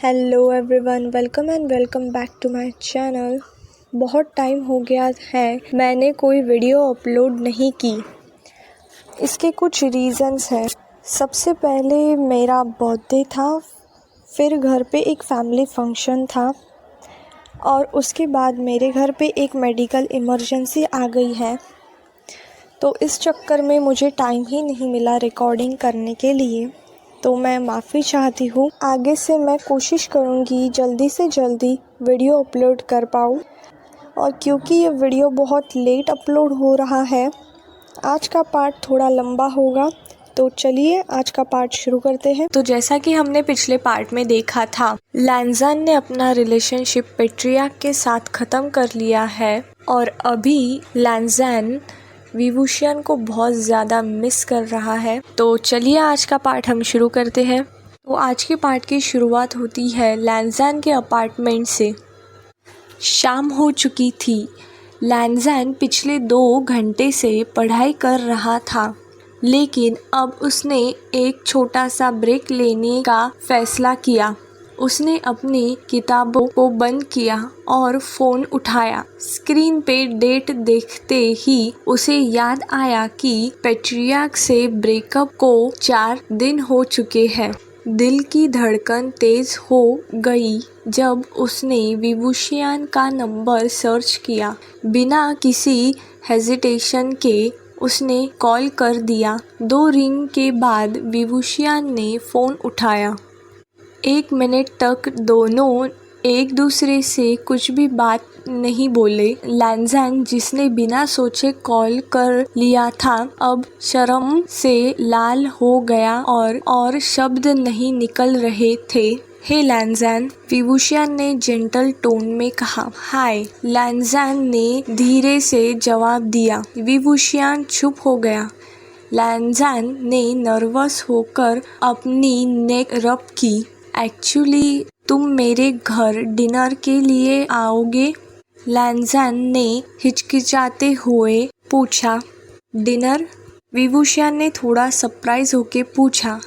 Hello everyone, welcome back to my channel. बहुत time हो गया है मैंने कोई वीडियो अपलोड नहीं की। इसके कुछ रीज़न्स हैं। सबसे पहले मेरा बर्थडे था, फिर घर पे एक फैमिली फंक्शन था और उसके बाद मेरे घर पे एक मेडिकल इमरजेंसी आ गई है। तो इस चक्कर में मुझे टाइम ही नहीं मिला रिकॉर्डिंग करने के लिए। तो मैं माफ़ी चाहती हूँ। आगे से मैं कोशिश करूँगी जल्दी से जल्दी वीडियो अपलोड कर पाऊँ। और क्योंकि ये वीडियो बहुत लेट अपलोड हो रहा है, आज का पार्ट थोड़ा लंबा होगा। तो चलिए आज का पार्ट शुरू करते हैं। तो जैसा कि हमने पिछले पार्ट में देखा था, लैंज़न ने अपना रिलेशनशिप पेट्रियार्क के साथ ख़त्म कर लिया है और अभी लैंज़न विवुशियन को बहुत ज़्यादा मिस कर रहा है। तो चलिए आज का पार्ट हम शुरू करते हैं। तो आज के पार्ट की शुरुआत होती है लैंज़न के अपार्टमेंट से। शाम हो चुकी थी। लैंज़न पिछले 2 घंटे से पढ़ाई कर रहा था, लेकिन अब उसने एक छोटा सा ब्रेक लेने का फैसला किया। उसने अपनी किताबों को बंद किया और फ़ोन उठाया। स्क्रीन पे डेट देखते ही उसे याद आया कि पेट्रियार्क से ब्रेकअप को 4 दिन हो चुके हैं। दिल की धड़कन तेज हो गई जब उसने विवुशियन का नंबर सर्च किया। बिना किसी हेजिटेशन के उसने कॉल कर दिया। 2 रिंग के बाद विवुशियन ने फ़ोन उठाया। 1 मिनट तक दोनों एक दूसरे से कुछ भी बात नहीं बोले। लैंज़न, जिसने बिना सोचे कॉल कर लिया था, अब शर्म से लाल हो गया और शब्द नहीं निकल रहे थे। हे लैंज़न, विवुशियन ने जेंटल टोन में कहा। हाय, लैंज़न ने धीरे से जवाब दिया। विवुशियन चुप हो गया। लैंज़न ने नर्वस होकर अपनी नेक रब की। एक्चुअली तुम मेरे घर डिनर के लिए आओगे? लैंज़न ने हिचकिचाते हुए पूछा। डिनर? विवुशियन ने थोड़ा सरप्राइज होके पूछा।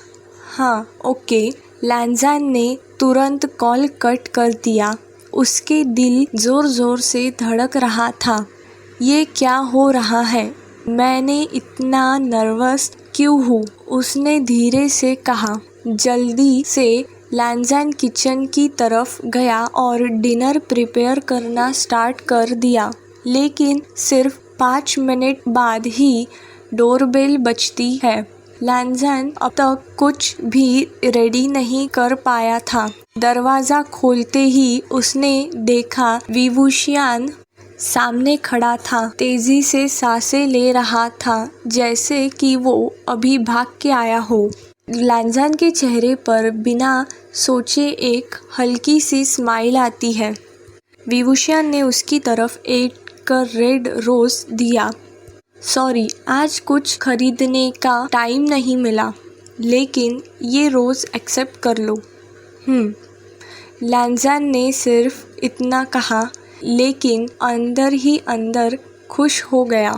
हाँ, ओके। लैंज़न ने तुरंत कॉल कट कर दिया। उसके दिल ज़ोर ज़ोर से धड़क रहा था। ये क्या हो रहा है? मैंने इतना नर्वस क्यों हूँ? उसने धीरे से कहा। जल्दी से लैंज़न किचन की तरफ गया और डिनर प्रिपेयर करना स्टार्ट कर दिया, लेकिन सिर्फ 5 मिनट बाद ही डोरबेल बजती है। लैंज़न अब तक कुछ भी रेडी नहीं कर पाया था। दरवाज़ा खोलते ही उसने देखा विवुशियन सामने खड़ा था। तेजी से सांसें ले रहा था, जैसे कि वो अभी भाग के आया हो। लैंज़न के चेहरे पर बिना सोचे एक हल्की सी स्माइल आती है। विवुशियन ने उसकी तरफ एक रेड रोज़ दिया। सॉरी, आज कुछ खरीदने का टाइम नहीं मिला, लेकिन ये रोज़ एक्सेप्ट कर लो। लैंज़न ने सिर्फ इतना कहा, लेकिन अंदर ही अंदर खुश हो गया।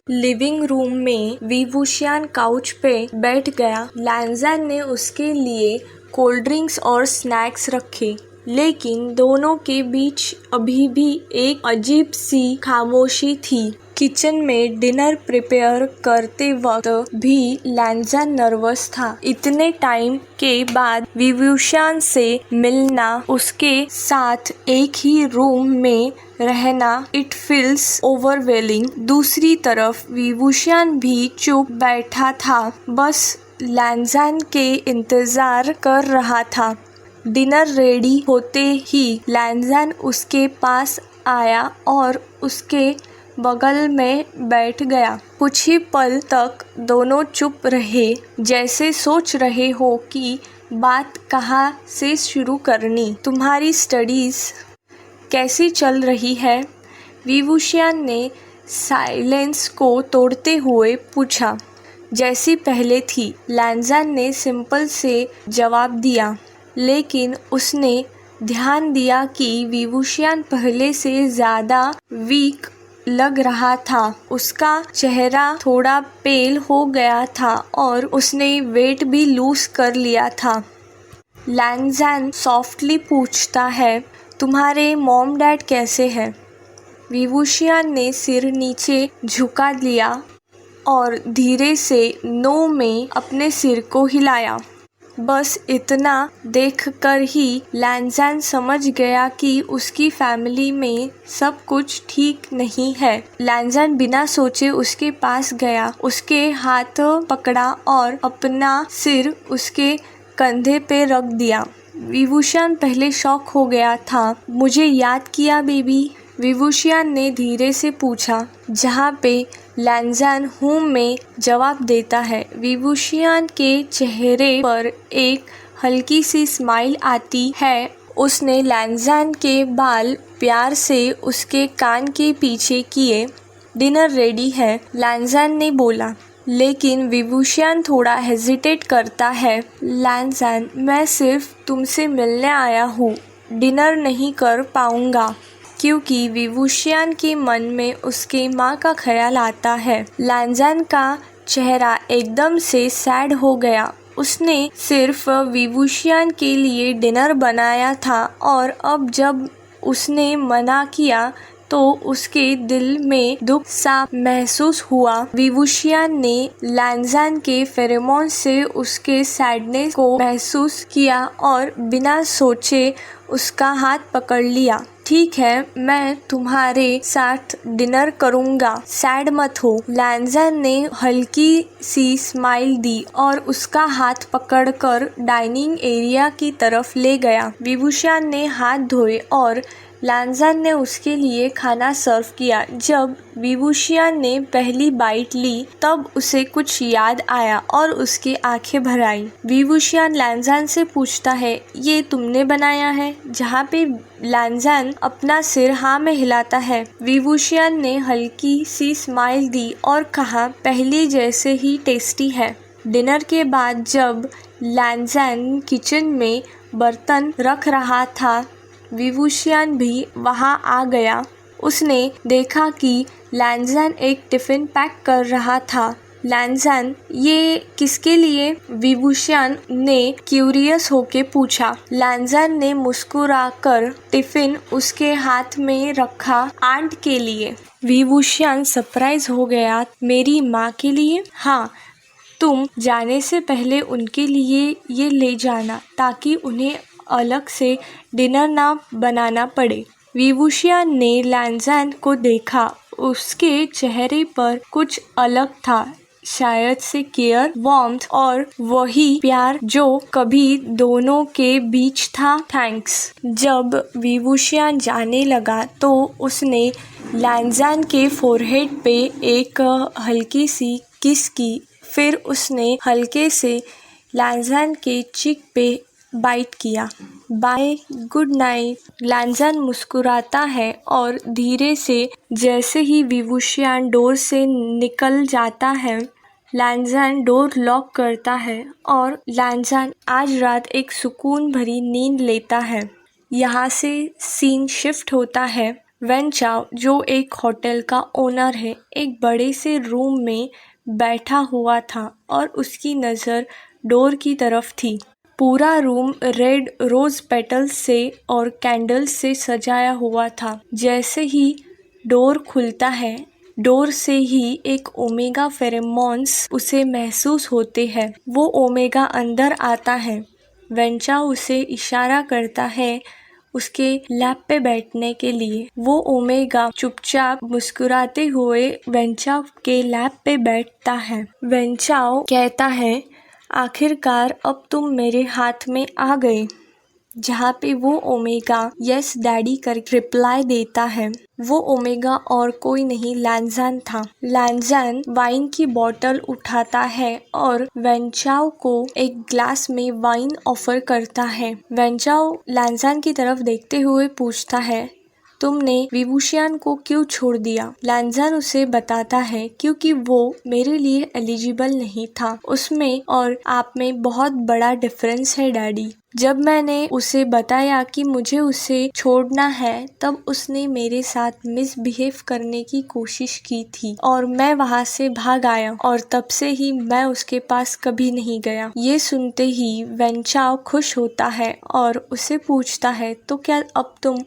लिविंग रूम में विवुशियन काउच पे बैठ गया। लैंज़न ने उसके लिए कोल्ड ड्रिंक्स और स्नैक्स रखे, लेकिन दोनों के बीच अभी भी एक अजीब सी खामोशी थी। किचन में डिनर प्रिपेयर करते वक्त भी लैंज़न नर्वस था। इतने टाइम के बाद विवुशियन से मिलना, उसके साथ एक ही रूम में रहना, इट फील्स ओवरवेलिंग। दूसरी तरफ विवुशियन भी चुप बैठा था, बस लैंज़न के इंतज़ार कर रहा था। डिनर रेडी होते ही लैंज़न उसके पास आया और उसके बगल में बैठ गया। कुछ ही पल तक दोनों चुप रहे, जैसे सोच रहे हो कि बात कहाँ से शुरू करनी। तुम्हारी स्टडीज़ कैसी चल रही है? विवुशियन ने साइलेंस को तोड़ते हुए पूछा। जैसी पहले थी, लैंज़न ने सिंपल से जवाब दिया, लेकिन उसने ध्यान दिया कि विवुशियन पहले से ज़्यादा वीक लग रहा था। उसका चेहरा थोड़ा पेल हो गया था और उसने वेट भी लूज़ कर लिया था। लैंज़ान सॉफ्टली पूछता है, तुम्हारे मॉम डैड कैसे हैं? विवुशियान ने सिर नीचे झुका लिया और धीरे से नो में अपने सिर को हिलाया। बस इतना देखकर ही लैंज़ान समझ गया कि उसकी फैमिली में सब कुछ ठीक नहीं है। लैंज़ान बिना सोचे उसके पास गया, उसके हाथ पकड़ा और अपना सिर उसके कंधे पे रख दिया। विवुशियान पहले शॉक हो गया था। मुझे याद किया बेबी? विवुशियान ने धीरे से पूछा, जहाँ पे लैंज़ान हूँ में जवाब देता है। विवुशियान के चेहरे पर एक हल्की सी स्माइल आती है। उसने लैंज़ान के बाल प्यार से उसके कान के पीछे किए। डिनर रेडी है, लैंज़ान ने बोला। लेकिन विवुशियान थोड़ा हेजिटेट करता है। लैंज़ान, मैं सिर्फ तुमसे मिलने आया हूँ, डिनर नहीं कर पाऊँगा। क्योंकि विवुशियान के मन में उसके माँ का ख्याल आता है। लैंज़ान का चेहरा एकदम से सैड हो गया। उसने सिर्फ विवुशियान के लिए डिनर बनाया था और अब जब उसने मना किया तो उसके दिल में दुख सा महसूस हुआ। विवुशियान ने लैंज़ान के फेरोमोन से उसके सैडनेस को महसूस किया और बिना सोचे उसका हाथ पकड़ लिया। ठीक है, मैं तुम्हारे साथ डिनर करूँगा, सैड मत हो। लैंज़ान ने हल्की सी स्माइल दी और उसका हाथ पकड़कर डाइनिंग एरिया की तरफ ले गया। विवुशियान ने हाथ धोए और लैंज़ान ने उसके लिए खाना सर्व किया। जब विवुशियान ने पहली बाइट ली तब उसे कुछ याद आया और उसकी आंखें भर आई। विवुशियान लैंज़ान से पूछता है, ये तुमने बनाया है? जहाँ पे लैंज़ान अपना सिर हाँ में हिलाता है। विवुशियान ने हल्की सी स्माइल दी और कहा, पहले जैसे ही टेस्टी है। डिनर के बाद जब लैंज़ान किचन में बर्तन रख रहा था, विवुशियान भी वहाँ आ गया। उसने देखा कि लैंज़ान एक टिफ़िन पैक कर रहा था। लैंज़ान, ये किसके लिए? विवुशियान ने क्यूरियस होके पूछा। लैंज़ान ने मुस्कुराकर टिफ़िन उसके हाथ में रखा, आंट के लिए। विवुशियान सरप्राइज हो गया, मेरी माँ के लिए? हाँ, तुम जाने से पहले उनके लिए ये ले जाना ताकि उन्हें अलग से डिनर ना बनाना पड़े। विवुशियान ने लैंज़ान को देखा। उसके चेहरे पर कुछ अलग था, शायद से केयर, वार्मथ और वही प्यार जो कभी दोनों के बीच था। थैंक्स। जब विवुशियान जाने लगा तो उसने लैंज़ान के फोरहेड पे एक हल्की सी किस की। फिर उसने हल्के से लैंज़ान के चीक पे बाइट किया। Bye, good night. लैंज़ान मुस्कुराता है और धीरे से जैसे ही विवुशियान डोर से निकल जाता है, लैंज़ान डोर लॉक करता है और लैंज़ान आज रात एक सुकून भरी नींद लेता है। यहाँ से सीन शिफ्ट होता है। वेन चाओ, जो एक होटल का ओनर है, एक बड़े से रूम में बैठा हुआ था और उसकी नज़र डोर की तरफ थी। पूरा रूम रेड रोज पेटल्स से और कैंडल्स से सजाया हुआ था। जैसे ही डोर खुलता है, डोर से ही एक ओमेगा फेरोमोन्स उसे महसूस होते हैं। वो ओमेगा अंदर आता है। वेंचाओ उसे इशारा करता है उसके लैप पे बैठने के लिए। वो ओमेगा चुपचाप मुस्कुराते हुए वेंचाओ के लैप पे बैठता है। वेंचाओ कहता है, आखिरकार अब तुम मेरे हाथ में आ गए। जहाँ पे वो ओमेगा यस डैडी करके रिप्लाई देता है। वो ओमेगा और कोई नहीं, लैंज़ान था। लैंज़ान वाइन की बोतल उठाता है और वेंचाओ को एक ग्लास में वाइन ऑफर करता है। वेंचाओ लैंज़ान की तरफ देखते हुए पूछता है, तुमने विवुशियान को क्यों छोड़ दिया? लैंजान उसे बताता है क्योंकि वो मेरे लिए एलिजिबल नहीं था। उसमें और आप में बहुत बड़ा डिफरेंस है डैडी। जब मैंने उसे बताया कि मुझे उसे छोड़ना है तब उसने मेरे साथ मिसबिहेव करने की कोशिश की थी और मैं वहाँ से भाग आया और तब से ही मैं उसके पास कभी नहीं गया। ये सुनते ही वेंचाओ खुश होता है और उसे पूछता है तो क्या अब तुम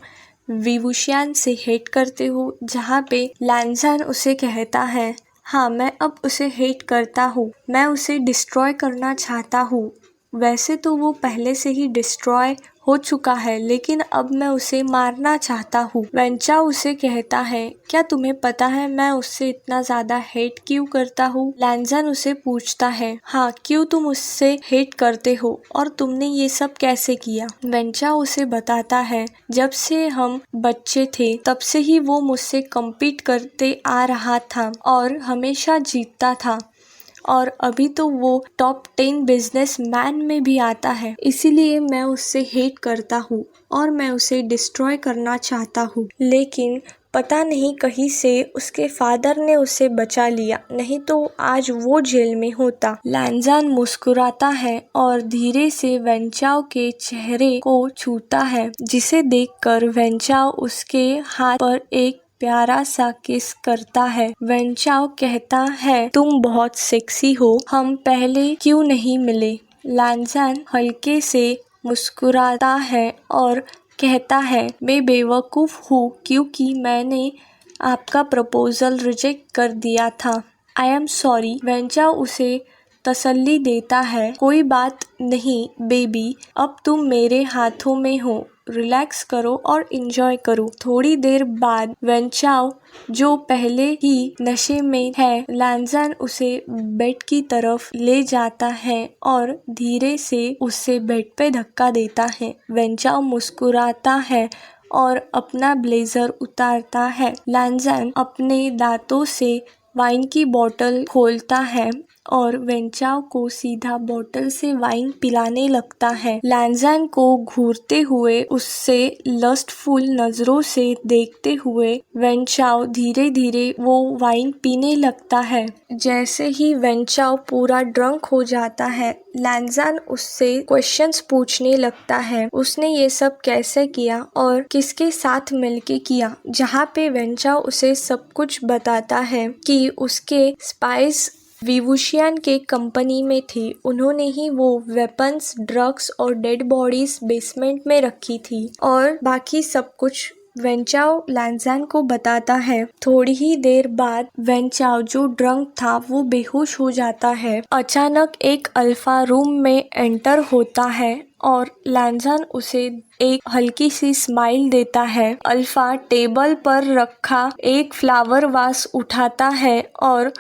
विवुशियान से हेट करते हो? जहाँ पे लैंजान उसे कहता है हाँ मैं अब उसे हेट करता हूँ, मैं उसे डिस्ट्रॉय करना चाहता हूँ। वैसे तो वो पहले से ही डिस्ट्रॉय हो चुका है लेकिन अब मैं उसे मारना चाहता हूँ। वेंचाओ उसे कहता है क्या तुम्हें पता है मैं उससे इतना ज्यादा हेट क्यों करता हूँ? लैंजान उसे पूछता है हाँ क्यों तुम उससे हेट करते हो और तुमने ये सब कैसे किया? वेंचाओ उसे बताता है जब से हम बच्चे थे तब से ही वो मुझसे कम्पीट करते आ रहा था और हमेशा जीतता था और अभी तो वो टॉप 10 बिजनेसमैन में भी आता है, इसीलिए मैं उससे हेट करता हूँ और मैं उसे डिस्ट्रॉय करना चाहता हूँ। लेकिन पता नहीं कहीं से उसके फादर ने उसे बचा लिया, नहीं तो आज वो जेल में होता। लैंजान मुस्कुराता है और धीरे से वेंचाओ के चेहरे को छूता है, जिसे देखकर वेंचाओ उसके हाथ पर एक प्यारा सा किस करता है। वेंचाओ कहता है तुम बहुत सेक्सी हो, हम पहले क्यों नहीं मिले? लैंजान हल्के से मुस्कुराता है और कहता है मैं बेवकूफ़ हूँ क्योंकि मैंने आपका प्रपोजल रिजेक्ट कर दिया था। I am sorry. वेंचाओ उसे तसल्ली देता है कोई बात नहीं बेबी, अब तुम मेरे हाथों में हो, रिलैक्स करो और एंजॉय करो। थोड़ी देर बाद वेंचाओ जो पहले ही नशे में है, लैंजान उसे बेड की तरफ ले जाता है और धीरे से उसे बेड पे धक्का देता है। वेंचाओ मुस्कुराता है और अपना ब्लेजर उतारता है। लैंजान अपने दांतों से वाइन की बोतल खोलता है और वेंचाओ को सीधा बोतल से वाइन पिलाने लगता है। लैंजान को घूरते हुए उससे लस्टफुल नजरों से देखते हुए वेंचाओ धीरे धीरे वो वाइन पीने लगता है। जैसे ही वेंचाओ पूरा ड्रंक हो जाता है, लैंजान उससे क्वेश्चंस पूछने लगता है उसने ये सब कैसे किया और किसके साथ मिलके किया, जहाँ पे वेंचाओ उसे सब कुछ बताता है कि उसके स्पाइस विवुशियान के कंपनी में थे, उन्होंने ही वो वेपन्स, ड्रग्स और डेड बॉडीज बेसमेंट में रखी थी और बाकी सब कुछ वेंचाओ लैंजान को बताता है। थोड़ी ही देर बाद वेंचाओ जो ड्रंक था वो बेहोश हो जाता है। अचानक एक अल्फा रूम में एंटर होता है और लैंजान उसे एक हल्की सी स्माइल देता है। अल्फा टेबल पर रखा एक फ्लावर वास उठाता है और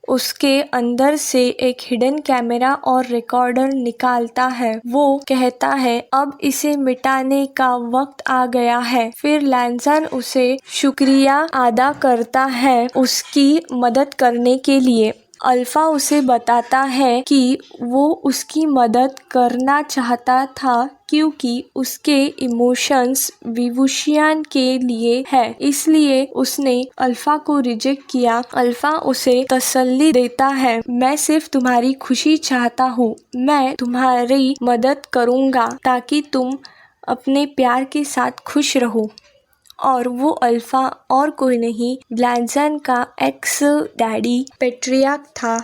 उसके अंदर से एक हिडन कैमरा और रिकॉर्डर निकालता है। वो कहता है अब इसे मिटाने का वक्त आ गया है। फिर लैंजान उसे शुक्रिया अदा करता है उसकी मदद करने के लिए। अल्फा उसे बताता है कि वो उसकी मदद करना चाहता था क्योंकि उसके इमोशंस विवुशियान के लिए है, इसलिए उसने अल्फा को रिजेक्ट किया। अल्फा उसे तसल्ली देता है मैं सिर्फ तुम्हारी खुशी चाहता हूँ, मैं तुम्हारी मदद करूँगा ताकि तुम अपने प्यार के साथ खुश रहो। और वो अल्फा और कोई नहीं, लैंजान का एक्स डैडी पेट्रियार्क था।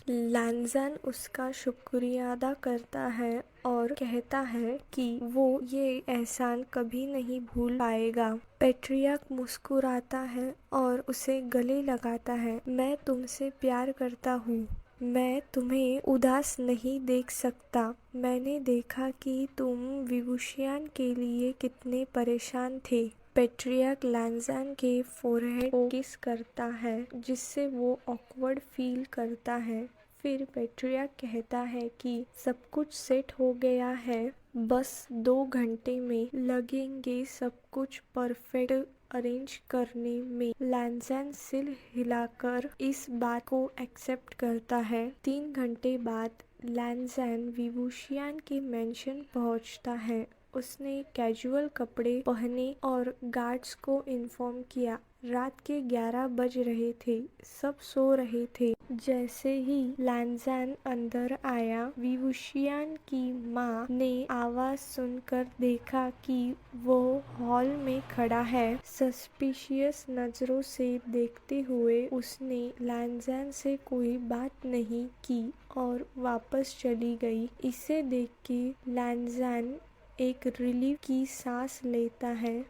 लैंजान उसका शुक्रिया अदा करता है और कहता है कि वो ये एहसान कभी नहीं भूल पाएगा। पेट्रियार्क मुस्कुराता है और उसे गले लगाता है मैं तुमसे प्यार करता हूँ, मैं तुम्हें उदास नहीं देख सकता। मैंने देखा कि तुम विवुशियान के लिए कितने परेशान थे। पेट्रियार्क लैंजान के फोरहेड को किस करता है जिससे वो ऑकवर्ड फील करता है। फिर पेट्रियार्क कहता है कि सब कुछ सेट हो गया है, बस 2 घंटे में लगेंगे सब कुछ परफेक्ट अरेंज करने में। लैंजान सिर हिलाकर इस बात को एक्सेप्ट करता है। 3 घंटे बाद लैंजान विवुशियान के मेंशन पहुंचता है। उसने कैजुअल कपड़े पहने और गार्ड्स को इन्फॉर्म किया। रात के 11 बज रहे थे, सब सो रहे थे। जैसे ही लैंज़ान अंदर आया, विवुशियान की माँ ने आवाज सुनकर देखा कि वो हॉल में खड़ा है। सस्पिशियस नजरों से देखते हुए उसने लैंज़ान से कोई बात नहीं की और वापस चली गई। इसे देख के लैंज़ान एक रिलीफ की सांस लेता है।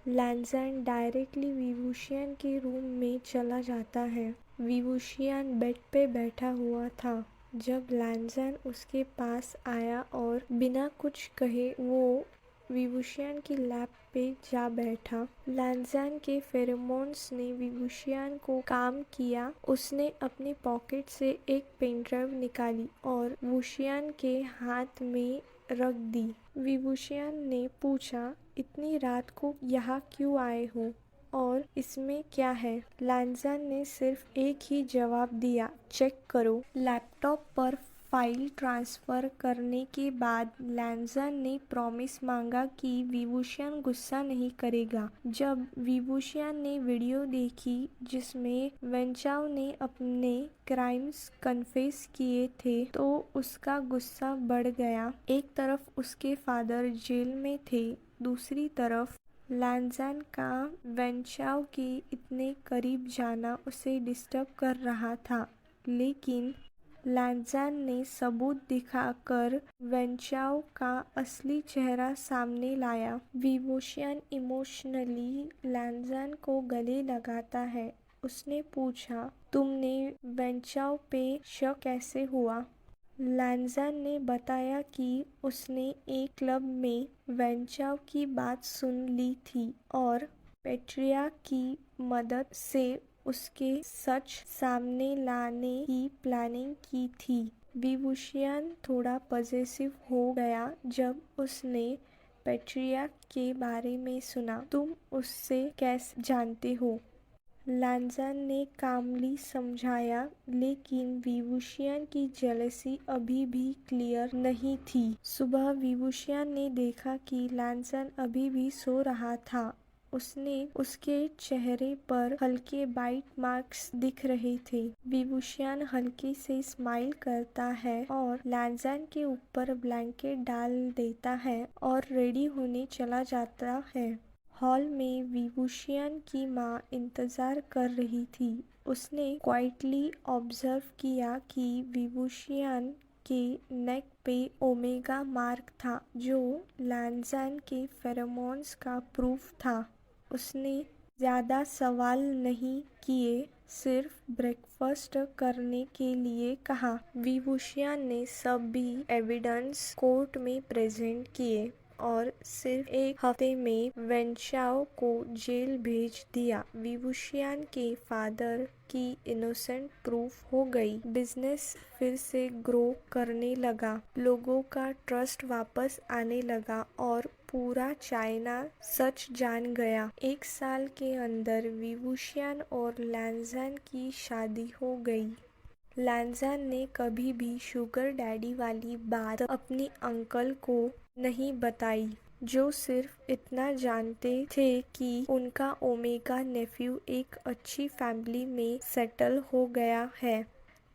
लैंज़ान डायरेक्टली विवुशियान के रूम में चला जाता है। विवुशियान बेड पे बैठा हुआ था। जब लैंज़ान उसके पास आया और बिना कुछ कहे वो विवुशियान की लैप पे जा बैठा। लैंज़ान के फेरोमोन्स ने विवुशियान को काम किया। उसने अपनी पॉकेट से एक पेन ड्राइव निकाली और वुशियान के हाथ में रख दी। विवुशियान ने पूछा, इतनी रात को यहाँ क्यों आए हो और इसमें क्या है? लैंज़ान ने सिर्फ एक ही जवाब दिया, चेक करो। लैपटॉप पर फाइल ट्रांसफर करने के बाद लैंज़ान ने प्रॉमिस मांगा कि विवुशियान गुस्सा नहीं करेगा। जब विवुशियान ने वीडियो देखी जिसमें वेंचाओ ने अपने क्राइम्स कन्फेस किए थे तो उसका गुस्सा बढ़ गया। एक तरफ उसके फादर जेल में थे, दूसरी तरफ लैंज़ान का वेंचाओ के इतने करीब जाना उसे डिस्टर्ब कर रहा था। लेकिन लैंज़ान ने सबूत दिखाकर वेंचाओ का असली चेहरा सामने लाया। विवुशियान इमोशनली लैंज़ान को गले लगाता है। उसने पूछा, तुमने वेंचाओ पे शक कैसे हुआ? लैंज़ान ने बताया कि उसने एक क्लब में वेंचाओ की बात सुन ली थी और पेट्रियार्क की मदद से उसके सच सामने लाने की प्लानिंग की थी। विवुशियान थोड़ा पजेसिव हो गया जब उसने पेट्रियार्क के बारे में सुना। तुम उससे कैसे जानते हो? लैंज़ान ने कामली समझाया, लेकिन विवुशियान की जेलसी अभी भी क्लियर नहीं थी। सुबह विवुशियान ने देखा कि लैंज़ान अभी भी सो रहा था। उसके चेहरे पर हल्के बाइट मार्क्स दिख रहे थे। विवुशियान हल्के से स्माइल करता है और लैंज़ान के ऊपर ब्लैंकेट डाल देता है और रेडी होने चला जाता है। हॉल में विवुशियान की माँ इंतजार कर रही थी। उसने क्वाइटली ऑब्जर्व किया कि विवुशियान के नेक पे ओमेगा मार्क था, जो लैंज़ान के फेरोमोन्स का प्रूफ था। उसने ज्यादा सवाल नहीं किए, सिर्फ ब्रेकफास्ट करने के लिए कहा। विवुशियान ने सभी एविडेंस कोर्ट में प्रेजेंट किए और सिर्फ एक हफ्ते में वेंचाओ को जेल भेज दिया। विवुशियान के फादर की इनोसेंट प्रूफ हो गई। बिजनेस फिर से ग्रो करने लगा, लोगों का ट्रस्ट वापस आने लगा और पूरा चाइना सच जान गया। 1 साल के अंदर विवुशियान और लैंज़ान की शादी हो गई। लैंज़ान ने कभी भी शुगर डैडी वाली बात अपनी अंकल को नहीं बताई, जो सिर्फ इतना जानते थे कि उनका ओमेगा नेफ्यू एक अच्छी फैमिली में सेटल हो गया है।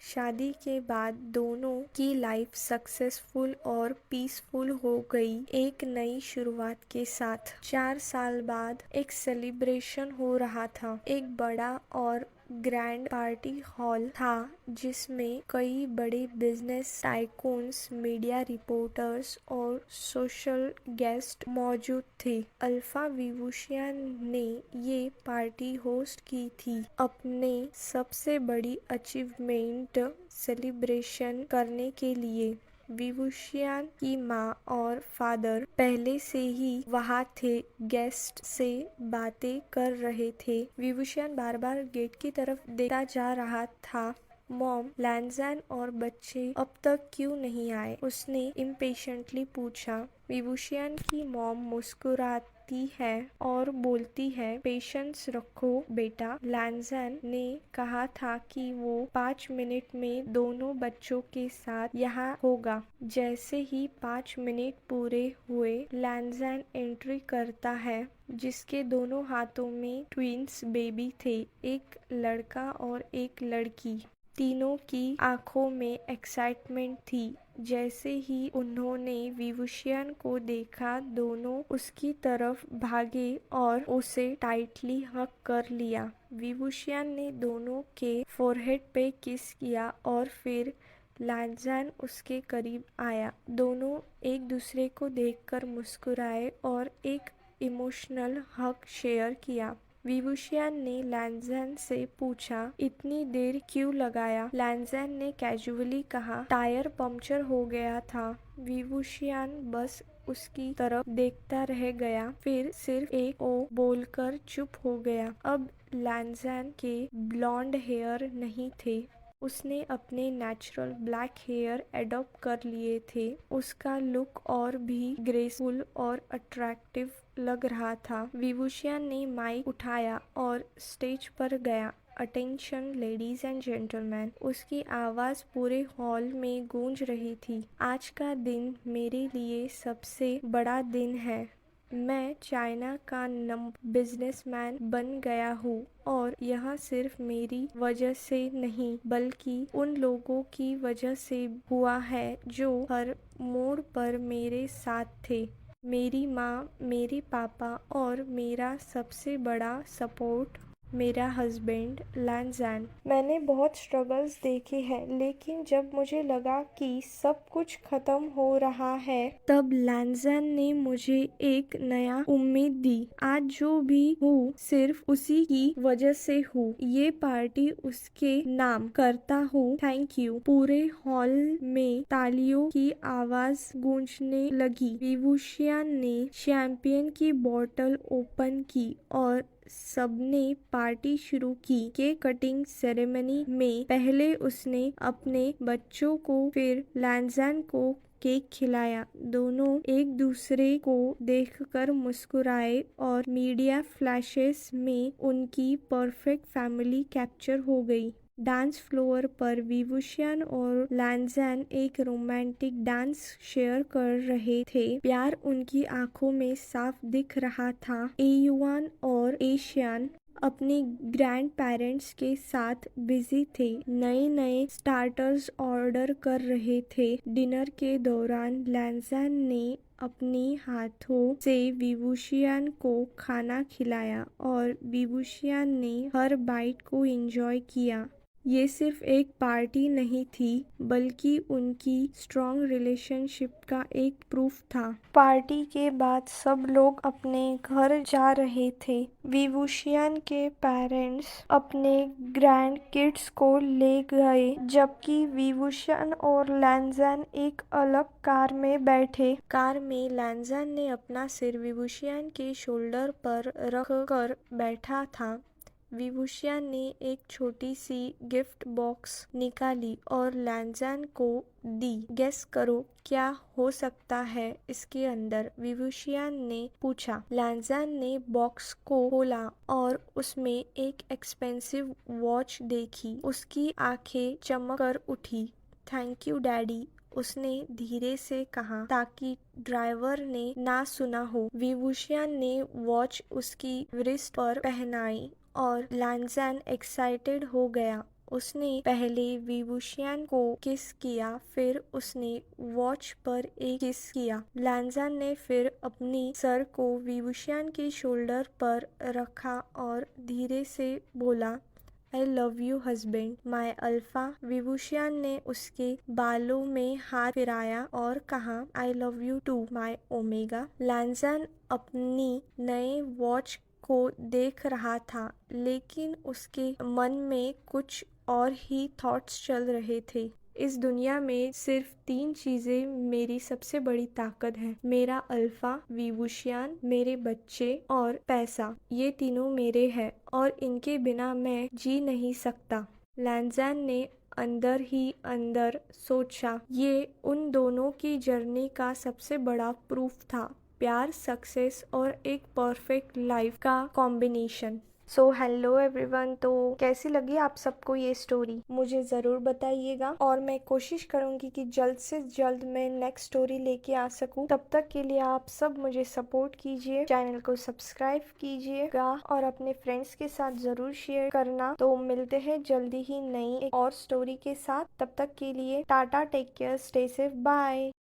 शादी के बाद दोनों की लाइफ सक्सेसफुल और पीसफुल हो गई, एक नई शुरुआत के साथ। 4 साल बाद एक सेलिब्रेशन हो रहा था। एक बड़ा और ग्रैंड पार्टी हॉल था जिसमें कई बड़े बिजनेस टाइकून्स, मीडिया रिपोर्टर्स और सोशल गेस्ट मौजूद थे। अल्फा विवुशियान ने ये पार्टी होस्ट की थी, अपने सबसे बड़ी अचीवमेंट सेलिब्रेशन करने के लिए। विवुशियान की माँ और फादर पहले से ही वहाँ थे, गेस्ट से बातें कर रहे थे। विवुशियान बार बार गेट की तरफ देखता जा रहा था। मॉम, लैंज़ान और बच्चे अब तक क्यों नहीं आए? उसने इम्पेशेंटली पूछा। विवुशियन की मॉम मुस्कुराती है और बोलती है, पेशेंस रखो बेटा। लैनज़ैन ने कहा था कि वो 5 मिनट में दोनों बच्चों के साथ यहाँ होगा। जैसे ही 5 मिनट पूरे हुए, लैनज़ैन एंट्री करता है जिसके दोनों हाथों में ट्विंस बेबी थे, एक लड़का और एक लड़की। तीनों की आंखों में एक्साइटमेंट थी। जैसे ही उन्होंने विवुशियन को देखा, दोनों उसकी तरफ भागे और उसे टाइटली हग कर लिया। विवुशियन ने दोनों के फोरहेड पे किस किया और फिर लैनज़ैन उसके करीब आया। दोनों एक दूसरे को देखकर मुस्कुराए और एक इमोशनल हग शेयर किया। विवुशियन ने लैनज़ैन से पूछा, इतनी देर क्यों लगाया? लैनज़ैन ने कैजुअली कहा, टायर पंक्चर हो गया था। विवुशियन बस उसकी तरफ देखता रह गया, फिर सिर्फ एक ओ बोलकर चुप हो गया। अब लैनज़ैन के ब्लॉन्ड हेयर नहीं थे, उसने अपने नेचुरल ब्लैक हेयर एडॉप्ट कर लिए थे। उसका लुक और भी ग्रेसफुल और अट्रैक्टिव लग रहा था। विवुशियन ने माइक उठाया और स्टेज पर गया। अटेंशन लेडीज एंड जेंटलमैन, उसकी आवाज पूरे हॉल में गूंज रही थी। आज का दिन मेरे लिए सबसे बड़ा दिन है। मैं चाइना का बिजनेसमैन बन गया हूँ और यह सिर्फ मेरी वजह से नहीं बल्कि उन लोगों की वजह से हुआ है जो हर मोड़ पर मेरे साथ थे। मेरी माँ, मेरे पापा और मेरा सबसे बड़ा सपोर्ट मेरा हस्बैंड लैनज़ैन। मैंने बहुत स्ट्रगल्स देखे हैं, लेकिन जब मुझे लगा कि सब कुछ खत्म हो रहा है, तब लैनज़ैन ने मुझे एक नया उम्मीद दी। आज जो भी हूँ सिर्फ उसी की वजह से हूँ। ये पार्टी उसके नाम करता हूँ। Thank you. पूरे हॉल में तालियों की आवाज गूंजने लगी। विवुशियन ने शैंपेन की बोतल ओपन की और सबने पार्टी शुरू की। केक कटिंग सेरेमनी में पहले उसने अपने बच्चों को, फिर लैनज़ैन को केक खिलाया। दोनों एक दूसरे को देखकर मुस्कुराए और मीडिया फ्लैशेस में उनकी परफेक्ट फैमिली कैप्चर हो गई। डांस फ्लोर पर विवुशियन और लैनज़ैन एक रोमांटिक डांस शेयर कर रहे थे। प्यार उनकी आंखों में साफ दिख रहा था। एयुआन और एशियन अपने ग्रैंड पेरेंट्स के साथ बिजी थे, नए नए स्टार्टर्स ऑर्डर कर रहे थे। डिनर के दौरान लैनज़ैन ने अपने हाथों से विवुशियन को खाना खिलाया और विवुशियन ने हर बाइट को एंजॉय किया। ये सिर्फ एक पार्टी नहीं थी बल्कि उनकी स्ट्रॉन्ग रिलेशनशिप का एक प्रूफ था। पार्टी के बाद सब लोग अपने घर जा रहे थे। विवुशियन के पेरेंट्स अपने ग्रैंड किड्स को ले गए, जबकि विवुशियन और लैनज़ैन एक अलग कार में बैठे। कार में लैनज़ैन ने अपना सिर विवुशियन के शोल्डर पर रख कर बैठा था। विवुशियन ने एक छोटी सी गिफ्ट बॉक्स निकाली और लैनज़ैन को दी। गेस करो क्या हो सकता है इसके अंदर? विवुशियन ने पूछा। लैनज़ैन ने बॉक्स को खोला और उसमें एक एक्सपेंसिव वॉच देखी। उसकी आंखें चमक कर उठी। थैंक यू डैडी, उसने धीरे से कहा ताकि ड्राइवर ने ना सुना हो। विवुशियन ने वॉच उसकी रिस्ट पर पहनाई और लैनज़ैन एक्साइटेड हो गया। उसने पहले विवुशियन को किस किया, फिर उसने वॉच पर एक किस किया। लैनज़ैन ने फिर अपनी सर को विवुशियन के शोल्डर पर रखा और धीरे से बोला, I love you husband, my alpha. विवुशियन ने उसके बालों में हाथ फिराया और कहा, I love you too, my omega. Lan Zhan अपनी नए वॉच को देख रहा था, लेकिन उसके मन में कुछ और ही थॉट्स चल रहे थे। इस दुनिया में सिर्फ 3 चीजें मेरी सबसे बड़ी ताकत है, मेरा अल्फा, विवुशियन, मेरे बच्चे और पैसा। ये तीनों मेरे हैं और इनके बिना मैं जी नहीं सकता। लैनज़ैन ने अंदर ही अंदर सोचा ये उन दोनों की जर्नी का सबसे बड़ा प्रूफ था, प्यार, सक्सेस और एक परफेक्ट लाइफ का कॉम्बिनेशन। सो हेलो एवरीवन, तो कैसी लगी आप सबको ये स्टोरी मुझे ज़रूर बताइएगा और मैं कोशिश करूँगी कि जल्द से जल्द मैं नेक्स्ट स्टोरी लेके आ सकूँ। तब तक के लिए आप सब मुझे सपोर्ट कीजिए, चैनल को सब्सक्राइब कीजिएगा और अपने फ्रेंड्स के साथ ज़रूर शेयर करना। तो मिलते हैं जल्दी ही नई एक और स्टोरी के साथ। तब तक के लिए tata, take care, stay safe, bye.